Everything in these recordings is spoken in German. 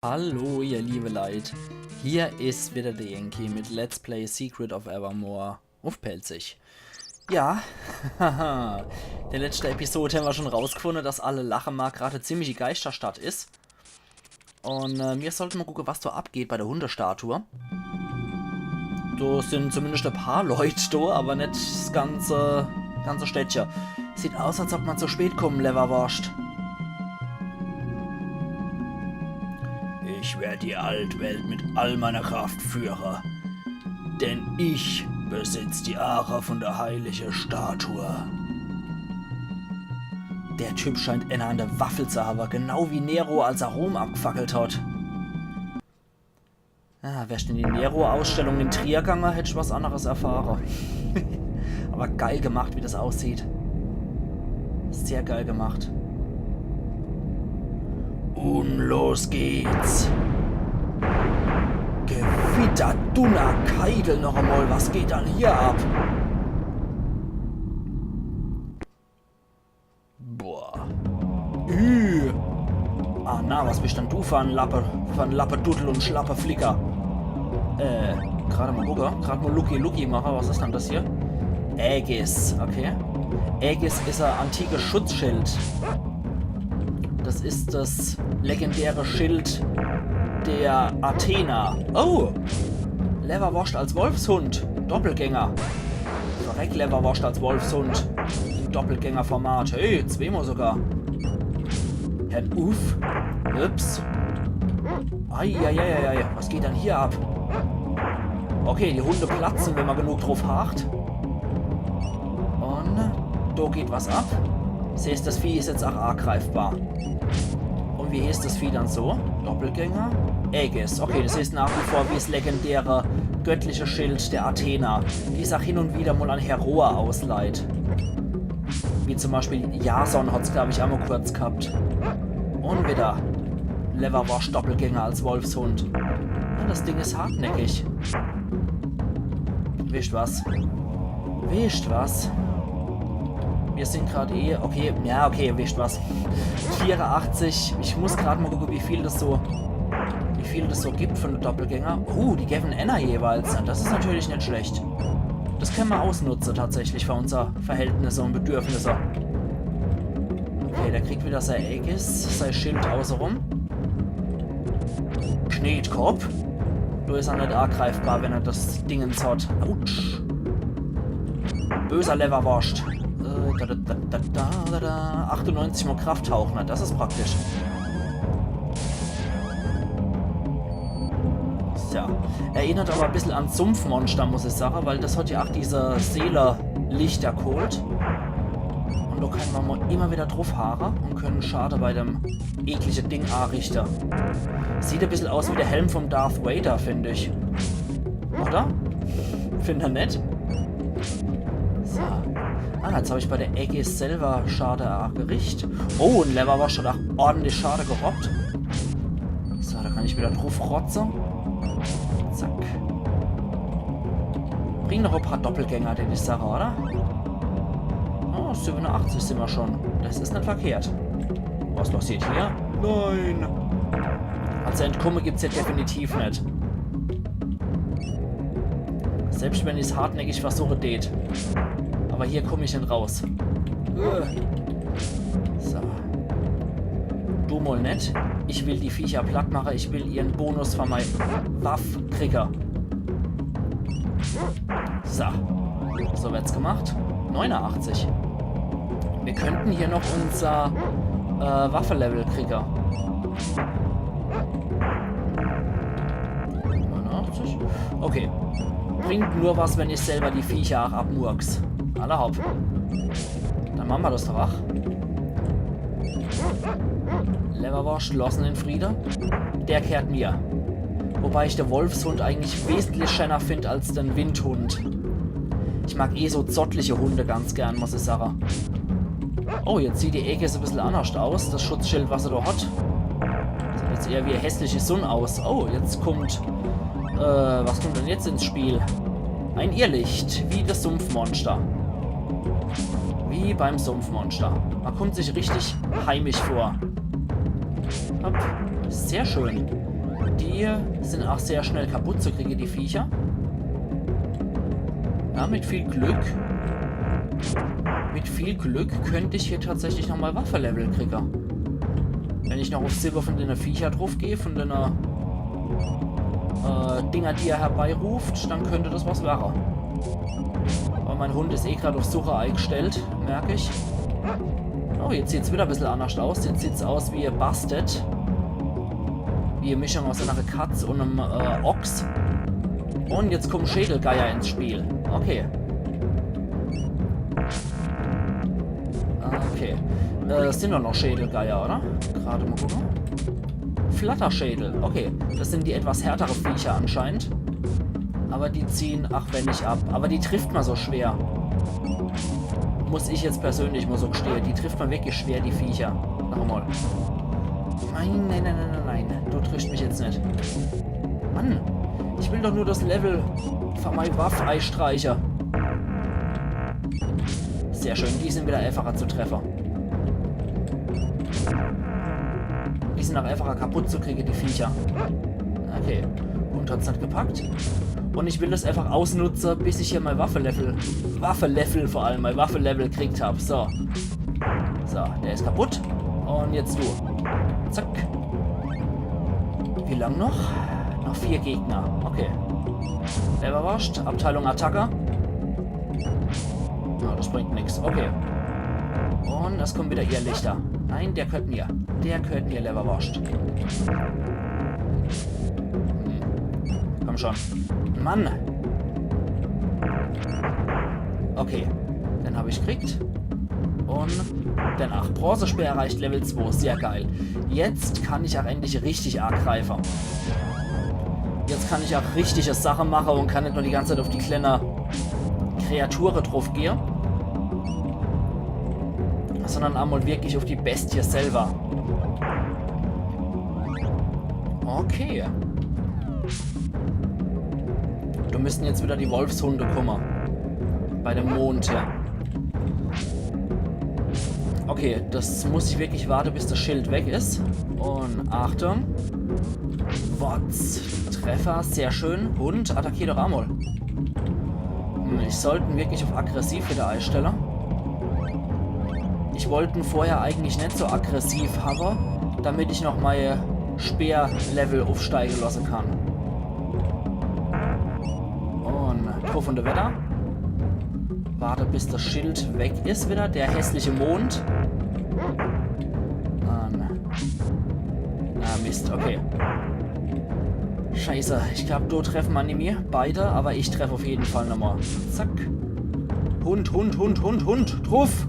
Hallo ihr liebe Leid, hier ist wieder der Yankee mit Let's Play Secret of Evermore auf Pelzig. Ja, haha, der letzte Episode haben wir schon rausgefunden, dass alle Lachemark gerade ziemlich die Geisterstadt ist. Und wir sollten mal gucken, was da abgeht bei der Hundestatue. Da sind zumindest ein paar Leute da, aber nicht das ganze Städtchen. Sieht aus, als ob man zu spät kommen, Leverwurst. Ich werde die Altwelt mit all meiner Kraft führen, denn ich besitze die Ara von der heiligen Statue. Der Typ scheint einer an der Waffel zu haben, genau wie Nero, als er Rom abgefackelt hat. Wärst du in die Nero-Ausstellung in Trier gegangen, hätte ich was anderes erfahren. Aber geil gemacht, wie das aussieht. Sehr geil gemacht. Und los geht's. Gewitter, Dunner, Keidel noch einmal. Was geht dann hier ab? Boah. Na, was bist denn du für ein Lappe Duddel und Schlappe Flicker? Gerade mal gucken. Gerade mal Lucky machen. Was ist denn das hier? Aegis, okay. Aegis ist ein antikes Schutzschild. Das ist das legendäre Schild der Athena. Oh! Leverwurst als Wolfshund. Doppelgänger. Verreck, Leverwurst als Wolfshund. Im Doppelgängerformat. Hey, zweimal sogar. Herrn Uff. Ups. Eieieiei. Was geht dann hier ab? Okay, die Hunde platzen, wenn man genug drauf hakt. Und da geht was ab. Seht, das Vieh ist jetzt auch angreifbar. Und wie hieß das Vieh dann so? Doppelgänger? Aegis. Okay, das ist nach wie vor wie das legendäre göttliche Schild der Athena, die es auch hin und wieder mal an Heroa ausleiht. Wie zum Beispiel Jason hat es, glaube ich, einmal kurz gehabt. Und wieder Leverwurst Doppelgänger als Wolfshund. Ja, das Ding ist hartnäckig. Wischt was? Wischt was? Wir sind gerade okay, ja, okay, wischt was. 84, ich muss gerade mal gucken, wie viel das so gibt von der Doppelgänger. Die geben Enner jeweils. Das ist natürlich nicht schlecht. Das können wir ausnutzen tatsächlich für unsere Verhältnisse und Bedürfnisse. Okay, der kriegt wieder sein Aegis, sein Schild außenrum. Knetkopf. Du ist er nicht angreifbar, wenn er das Dingens hat. Autsch. Böser Leverwurst. 98 mal Krafthauch, na, das ist praktisch. Tja, erinnert aber ein bisschen an Sumpfmonster, muss ich sagen, weil das hat ja auch diese Seele-Lichter geholt. Und da können wir mal immer wieder drauf haaren und können Schade bei dem ekligen Ding anrichten. Sieht ein bisschen aus wie der Helm vom Darth Vader, finde ich. Oder? Findet ihr nett? So. Jetzt habe ich bei der Aegis selber Schade gerichtet. Oh, ein Leverwurst hat auch ordentlich Schade gerobbt. So, da kann ich wieder drauf rotzen. Zack. Bring noch ein paar Doppelgänger, den ich sage, oder? Oh, 87 sind wir schon. Das ist nicht verkehrt. Was passiert hier? Nein! Also Entkommen gibt es ja definitiv nicht. Selbst wenn ich es hartnäckig versuche, geht. Aber hier komme ich nicht raus. So. Du mal nicht. Ich will die Viecher platt machen. Ich will ihren Bonus von meinem Waff-Krieger. So. So wird's gemacht. 89. Wir könnten hier noch unser Waffe-Level kriegen. 89. Okay. Bringt nur was, wenn ich selber die Viecher auch abmurks. Alle hopp. Dann machen wir das doch auch. Leverwurst schlossen in Friede. Der kehrt mir. Wobei ich den Wolfshund eigentlich wesentlich schöner finde als den Windhund. Ich mag so zottliche Hunde ganz gern, muss ich sagen. Oh, jetzt sieht die Aegis ein bisschen anders aus. Das Schutzschild, was er da hat. Sieht jetzt eher wie eine hässliche Sonne aus. Oh, jetzt kommt... was kommt denn jetzt ins Spiel? Ein Irrlicht, wie das Sumpfmonster. Wie beim Sumpfmonster. Man kommt sich richtig heimisch vor. Hopp. Sehr schön. Die sind auch sehr schnell kaputt zu kriegen, die Viecher. Ja, mit viel Glück. Mit viel Glück könnte ich hier tatsächlich nochmal Waffe-Level kriegen. Wenn ich noch auf Silber von den Viecher drauf gehe, von den Dinger, die er herbeiruft, dann könnte das was werden. Aber mein Hund ist eh gerade auf Suche eingestellt, merke ich. Oh, jetzt sieht es wieder ein bisschen anders aus. Jetzt sieht es aus wie Busted. Wie eine Mischung aus einer Katze und einem Ochs. Und jetzt kommen Schädelgeier ins Spiel. Okay. Okay. Das sind doch noch Schädelgeier, oder? Gerade mal gucken. Flatterschädel. Okay. Das sind die etwas härtere Viecher anscheinend. Aber die ziehen, ach wenn nicht ab. Aber die trifft man so schwer. Muss ich jetzt persönlich mal so gestehen. Die trifft man wirklich schwer, die Viecher. Nochmal. Nein. Du triffst mich jetzt nicht. Mann. Ich will doch nur das Level von meinem Waff-Eistreicher. Sehr schön. Die sind wieder einfacher zu treffen. Die sind auch einfacher kaputt zu kriegen, die Viecher. Okay. Und hat's nicht gepackt. Und ich will das einfach ausnutzen, bis ich hier mein Waffe-Level vor allem, mein Waffe-Level gekriegt habe. So. So, der ist kaputt. Und jetzt du. Zack. Wie lang noch? Noch 4 Gegner. Okay. Leverwurst. Abteilung Attacker. Oh, das bringt nichts. Okay. Und es kommen wieder ihr Lichter. Nein, der gehört mir. Der gehört mir, Leverwurst. Komm schon. Mann. Okay. Den habe ich gekriegt. Und dann ach, Bronzespeer erreicht Level 2. Sehr geil. Jetzt kann ich auch endlich richtig arg greifen. Jetzt kann ich auch richtige Sachen machen und kann nicht nur die ganze Zeit auf die kleine Kreatur drauf gehen. Sondern einmal wirklich auf die Bestie selber. Okay. Da müssen jetzt wieder die Wolfshunde kommen. Bei dem Mond hier. Okay, das muss ich wirklich warten, bis das Schild weg ist. Und Achtung. Wotz. Treffer, sehr schön. Und attackiert doch einmal. Ich sollte wirklich auf aggressiv wieder einstellen. Ich wollte vorher eigentlich nicht so aggressiv haben, damit ich noch meine Speer-Level aufsteigen lassen kann. Und drauf und Wetter. Warte, bis das Schild weg ist wieder. Der hässliche Mond. Mist, okay. Scheiße, ich glaube, du treffen wir nicht mehr. Beide, aber ich treffe auf jeden Fall nochmal. Zack. Hund. Drauf.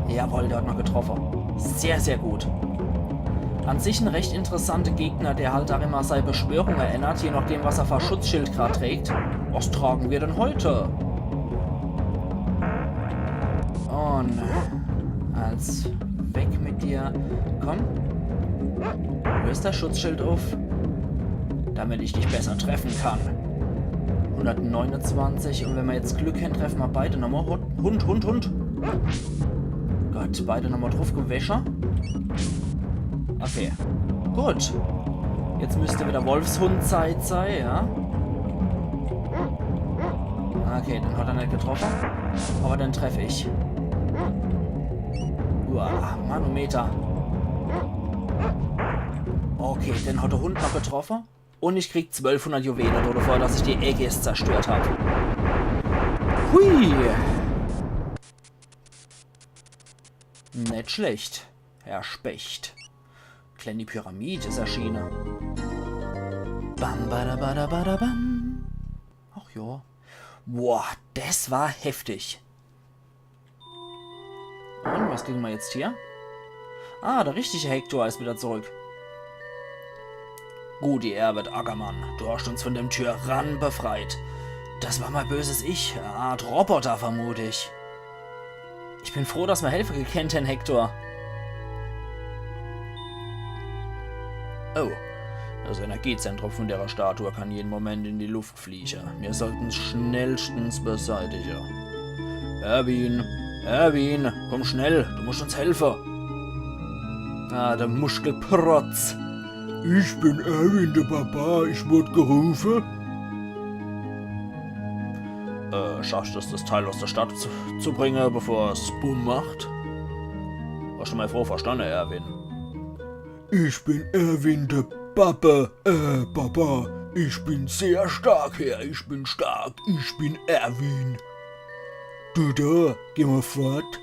Jawohl, der hat noch getroffen. Sehr, sehr gut. An sich ein recht interessanter Gegner, der halt auch immer seine Beschwörung erinnert, je nachdem, was er für Schutzschild gerade trägt. Was tragen wir denn heute? Und als weg mit dir. Komm. Löst das Schutzschild auf, damit ich dich besser treffen kann. 129. Und wenn wir jetzt Glück haben, treffen wir beide nochmal. Hund. Gott, beide nochmal drauf gewäscher. Okay. Gut. Jetzt müsste wieder Wolfshundzeit sein, ja. Okay, dann hat er nicht getroffen. Aber dann treffe ich. Uah, Manometer. Okay, dann hat der Hund noch getroffen. Und ich krieg 1200 Juwelen davor, dass ich die Aegis zerstört habe. Hui! Nicht schlecht, Herr Specht. Kleine Pyramide ist erschienen. Bam, badabadabadabam. Ach ja. Boah, das war heftig. Und was kriegen wir jetzt hier? Ah, der richtige Hektor ist wieder zurück. Gudi Erbert Ackermann, du hast uns von dem Tyrann befreit. Das war mein böses Ich, eine Art Roboter vermute ich. Ich bin froh, dass wir Helfer gekannt haben, Hektor. Oh, das Energiezentrum von der Statue kann jeden Moment in die Luft fliegen. Wir sollten es schnellstens beseitigen. Erwin, komm schnell, du musst uns helfen. Ah, der Muschelprotz. Ich bin Erwin, der Papa. Ich wurde gerufen. Schaffst du es, das Teil aus der Stadt zu bringen, bevor es Bumm macht? Hast du mal froh verstanden, Erwin? Ich bin Erwin, der Papa. Papa. Ich bin sehr stark, Herr. Ich bin stark. Ich bin Erwin. Du da, geh mal fort.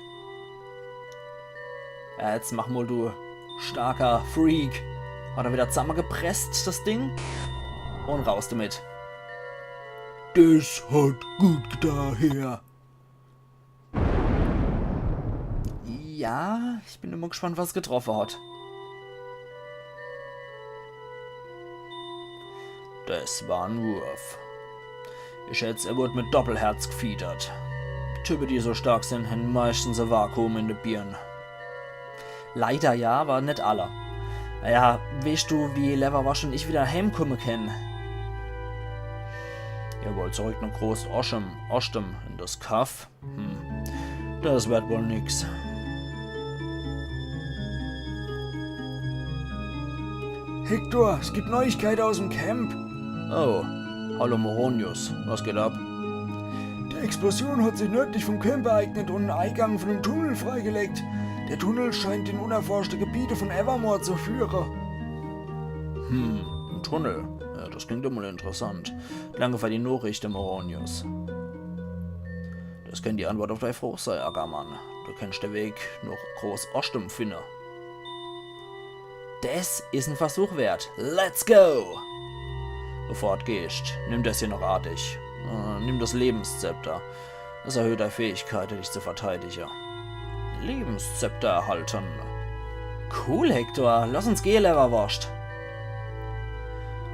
Ja, jetzt mach mal, du starker Freak. Hat er wieder zusammengepresst, das Ding? Und raus damit. Das hat gut getan, Herr. Ja, ich bin immer gespannt, was es getroffen hat. Das war ein Wurf. Ich schätze, er wurde mit Doppelherz gefiedert. Typen, die so stark sind, haben meistens ein Vakuum in den Birnen. Leider ja, aber nicht alle. Naja, weißt du, wie Leverwasch und ich wieder heimkommen können? Jawohl, zurück nach Groß Ostem in das Kaff. Das wird wohl nix. Hector, es gibt Neuigkeiten aus dem Camp. Oh, hallo Moronius, was geht ab? Die Explosion hat sich nördlich vom Camp ereignet und einen Eingang von einem Tunnel freigelegt. Der Tunnel scheint in unerforschte Gebiete von Evermore zu führen. Ein Tunnel. Ja, das klingt immer interessant. Danke für die Nachricht, Moronius. Das kann die Antwort auf deine Frage sein, Ackermann. Du kennst den Weg nach Groß Ostem finden. Das ist ein Versuch wert. Let's go! Bevor du gehst, nimm das hier noch artig. Nimm das Lebenszepter. Das erhöht deine Fähigkeit, dich zu verteidigen. Lebenszepter erhalten. Cool, Hector. Lass uns gehen, Leverwurst.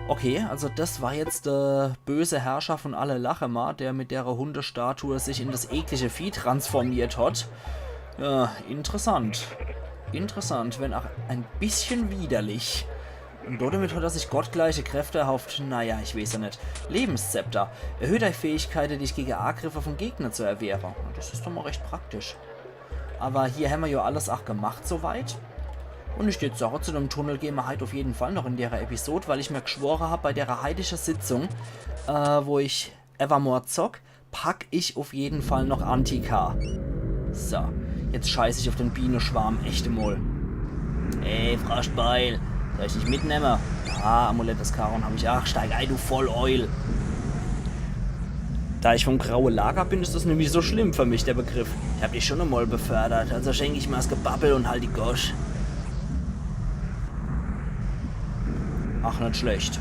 Okay, also das war jetzt der böse Herrscher von alle Lachema, der mit der Hundestatue sich in das eklige Vieh transformiert hat. Ja, interessant. Interessant, wenn auch ein bisschen widerlich. Und damit hat er sich gottgleiche Kräfte erhofft. Naja, ich weiß ja nicht. Lebenszepter. Erhöht die Fähigkeit, dich gegen Angriffe von Gegnern zu erwehren. Das ist doch mal recht praktisch. Aber hier haben wir ja alles auch gemacht soweit. Und ich jetzt sage, zu dem Tunnel gehen wir heute auf jeden Fall noch in der Episode, weil ich mir geschworen habe, bei der heidischen Sitzung, wo ich Evermore zock, pack ich auf jeden Fall noch Antika. So, jetzt scheiße ich auf den Bienenschwarm, echte Moll. Ey, Froschbeil, soll ich dich mitnehmen? Ah, Amulett des Charon habe ich. Ach, steig ein, du Volleul. Da ich vom grauen Lager bin, ist das nämlich so schlimm für mich, der Begriff. Ich habe dich schon einmal befördert, also schenke ich mal das Gebabbel und halt die Gosch. Ach, nicht schlecht.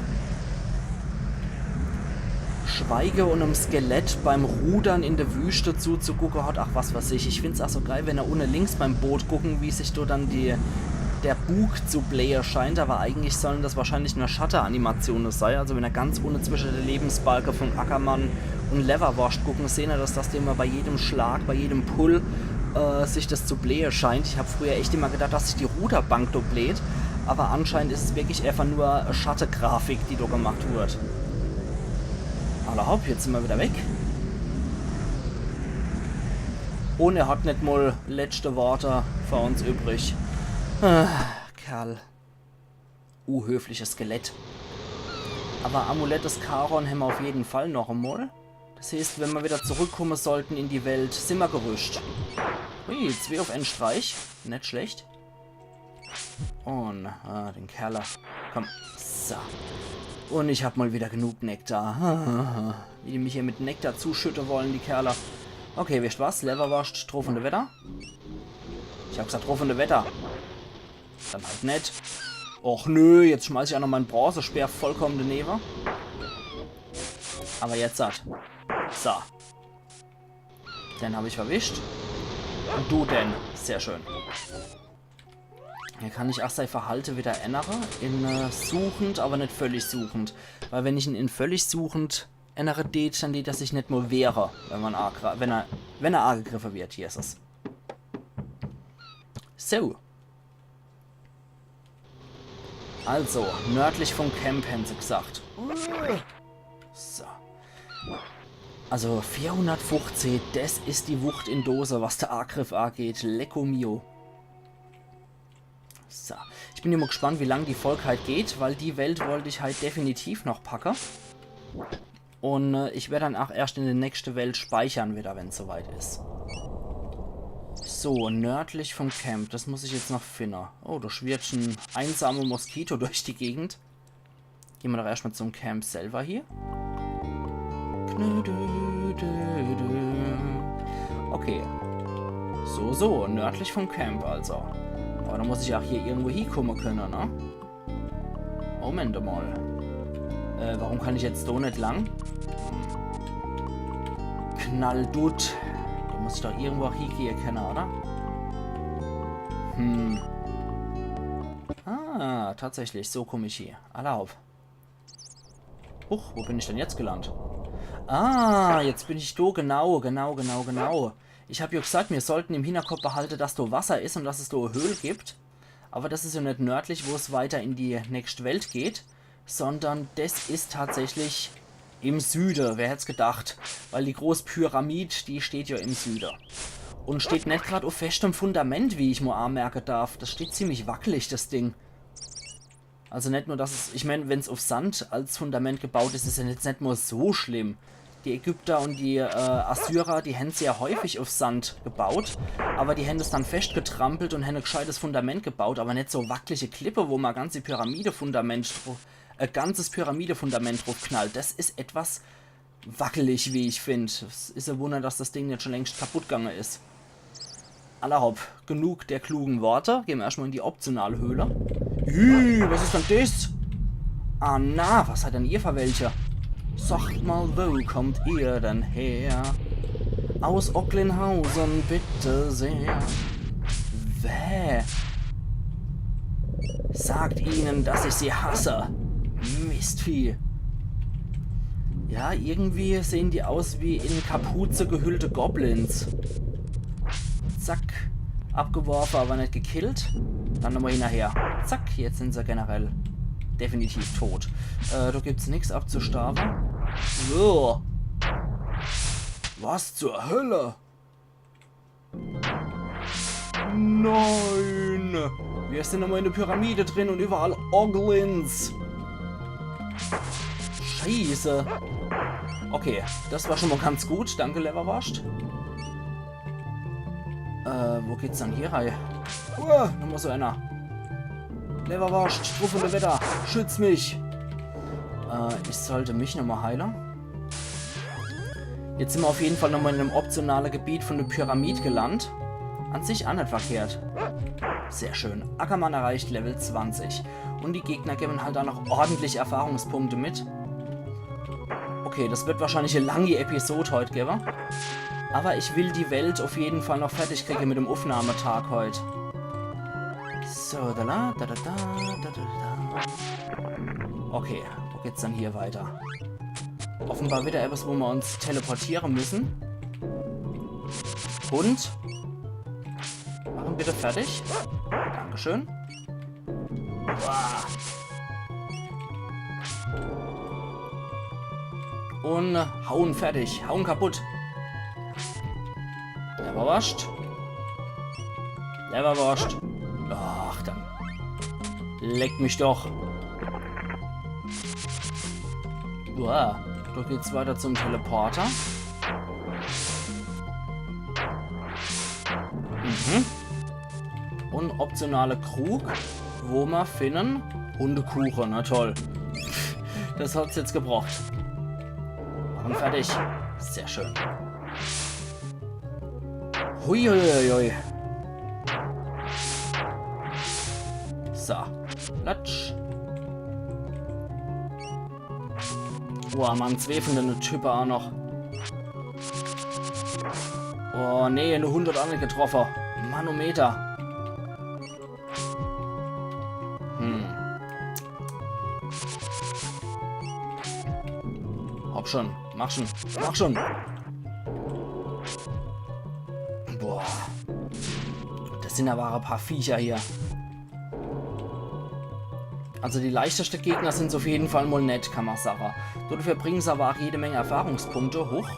Schweige und einem Skelett beim Rudern in der Wüste zuzugucken hat, ach was weiß ich. Ich find's auch so geil, wenn er ohne links beim Boot gucken, wie sich da dann der Bug zu blähen scheint, aber eigentlich sollen das wahrscheinlich nur Shutter-Animationen sein. Also wenn er ganz ohne zwischen der Lebensbalke von Ackermann und Leverwurst gucken, sehen wir, dass das dem bei jedem Schlag, bei jedem Pull sich das zu blähen scheint. Ich habe früher echt immer gedacht, dass sich die Ruderbank da bläht, aber anscheinend ist es wirklich einfach nur Shutter-Grafik, die da gemacht wird. Aber hopp, jetzt sind wir wieder weg. Und er hat nicht mal letzte Worte für uns übrig. Kerl. Höfliches Skelett. Aber Amulett des Charon haben wir auf jeden Fall noch einmal. Das heißt, wenn wir wieder zurückkommen sollten in die Welt, sind wir gerüstet. Ui, 2 auf einen Streich. Nicht schlecht. Und, den Kerler. Komm, so. Und ich hab mal wieder genug Nektar. Wie die mich hier mit Nektar zuschütten wollen, die Kerler. Okay, wisst was? Leverwurst, tropfende Wetter. Ich hab gesagt, tropfende Wetter. Dann halt nicht. Och nö, jetzt schmeiß ich auch noch meinen Bronzespeer vollkommen daneben. Aber jetzt satt. So. Den habe ich verwischt. Und du denn. Sehr schön. Hier kann ich auch sein Verhalten wieder ändern. In suchend, aber nicht völlig suchend. Weil wenn ich ihn in völlig suchend ändere, dann lädt er sich nicht nur wäre, wenn er angegriffen wird. Hier ist es. So. Also, nördlich vom Camp, haben sie gesagt. So. Also, 415, das ist die Wucht in Dose, was der Angriff angeht. Lecco mio. So. Ich Ich bin immer gespannt, wie lange die Folge halt geht, weil die Welt wollte ich halt definitiv noch packen. Und ich werde dann auch erst in die nächste Welt speichern wieder, wenn es soweit ist. So, nördlich vom Camp. Das muss ich jetzt noch finden. Oh, da schwirrt ein einsamer Moskito durch die Gegend. Gehen wir doch erstmal zum Camp selber hier. Okay. So, nördlich vom Camp also. Aber da muss ich auch hier irgendwo hinkommen können, ne? Moment mal. Warum kann ich jetzt so nicht lang? Knalldut. Da muss ich doch irgendwo hingehen können, oder? Ah, tatsächlich. So komme ich hier. Erlaub. Huch, wo bin ich denn jetzt gelandet? Ah, jetzt bin ich da. Genau. Ich habe ja gesagt, wir sollten im Hinterkopf behalten, dass da Wasser ist und dass es da eine Höhle gibt. Aber das ist ja nicht nördlich, wo es weiter in die nächste Welt geht, sondern das ist tatsächlich im Süden. Wer hätte es gedacht? Weil die Großpyramide, die steht ja im Süden. Und steht nicht gerade auf festem Fundament, wie ich mal anmerken darf. Das steht ziemlich wackelig, das Ding. Also nicht nur, dass es... Ich meine, wenn es auf Sand als Fundament gebaut ist, ist es jetzt nicht nur so schlimm. Die Ägypter und die Assyrer, die haben sehr häufig auf Sand gebaut, aber die haben es dann festgetrampelt und haben ein gescheites Fundament gebaut, aber nicht so wackelige Klippe, wo man ganze Pyramidefundament, ganzes Pyramidefundament drauf knallt. Das ist etwas wackelig, wie ich finde. Es ist ein Wunder, dass das Ding nicht schon längst kaputt gegangen ist. Allerhopp, genug der klugen Worte. Gehen wir erstmal in die optionale Höhle. Was ist denn das? Ah na, was hat denn ihr für welche? Sagt mal, wo kommt ihr denn her? Aus Ocklinghausen, bitte sehr. Wer? Sagt ihnen, dass ich sie hasse. Mistvieh. Ja, irgendwie sehen die aus wie in Kapuze gehüllte Goblins. Zack. Abgeworfen, aber nicht gekillt. Dann nochmal hinterher. Zack, jetzt sind sie generell definitiv tot. Da gibt's nichts abzustaben. So. Was zur Hölle? Nein! Wir sind nochmal in der Pyramide drin und überall Oglins. Scheiße. Okay, das war schon mal ganz gut. Danke, Leverwurst. Wo geht's dann hier rein? Nochmal so einer. Leverwurst, struffende Wetter, schütz mich. Ich sollte mich nochmal heilen. Jetzt sind wir auf jeden Fall nochmal in einem optionalen Gebiet von der Pyramide gelandet. An sich auch nicht verkehrt. Sehr schön. Ackermann erreicht Level 20. Und die Gegner geben halt auch noch ordentlich Erfahrungspunkte mit. Okay, das wird wahrscheinlich eine lange Episode heute geben. Aber ich will die Welt auf jeden Fall noch fertig kriegen mit dem Aufnahmetag heute. So, Okay, wo geht's dann hier weiter? Offenbar wieder etwas, wo wir uns teleportieren müssen. Und? Machen bitte fertig. Dankeschön. Und hauen fertig. Hauen kaputt. Leverwurst. Leverwurst. Ach, dann. Leck mich doch. Uah. Da geht's weiter zum Teleporter. Und optionale Krug, wo wir finden Hundekuchen. Na toll. Das hat's jetzt gebraucht. Machen fertig. Sehr schön. Huiuiui. So. Latsch. Boah, man, zweifelnde Typen auch noch. Oh, nee, eine 100 andere getroffen. Manometer. Hopp schon. Mach schon. Mach schon. Boah. Das sind aber ein paar Viecher hier. Also die leichtesten Gegner sind auf jeden Fall mal nett, kann man sagen. Dafür bringen sie aber auch jede Menge Erfahrungspunkte hoch.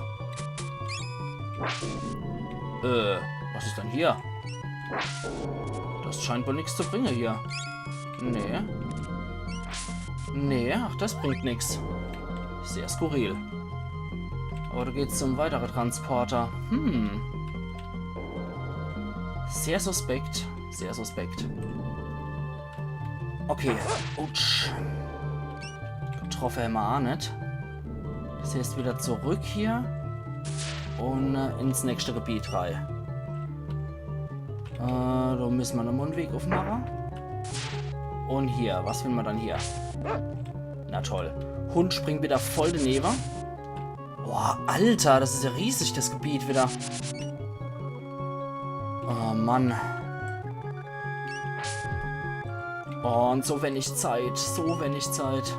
Was ist denn hier? Das scheint wohl nichts zu bringen hier. Nee. Nee, ach, das bringt nichts. Sehr skurril. Aber da geht's zum weiteren Transporter. Sehr suspekt. Sehr suspekt. Okay. Utsch. Getroffen wir auch nicht. Das heißt wieder zurück hier. Und ins nächste Gebiet rein. Da müssen wir einen Mundweg aufmachen. Und hier, was will man dann hier? Na toll. Hund springt wieder voll daneben. Boah, Alter, das ist ja riesig, das Gebiet wieder. Oh, Mann. Oh, und so wenig Zeit. So wenig Zeit.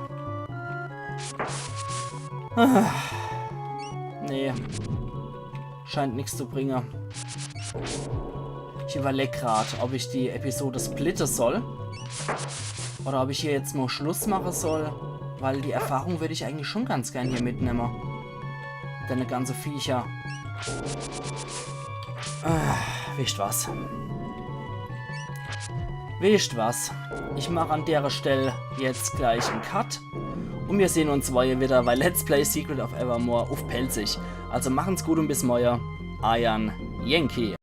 Nee. Scheint nichts zu bringen. Ich überlege gerade, ob ich die Episode splitten soll. Oder ob ich hier jetzt mal Schluss machen soll. Weil die Erfahrung würde ich eigentlich schon ganz gern hier mitnehmen. Deine ganze Viecher. Wischt was. Wischt was. Ich mache an der Stelle jetzt gleich einen Cut. Und wir sehen uns morgen wieder bei Let's Play Secret of Evermore auf Pelzig. Also machen's gut und bis morgen. Ayan Yankee.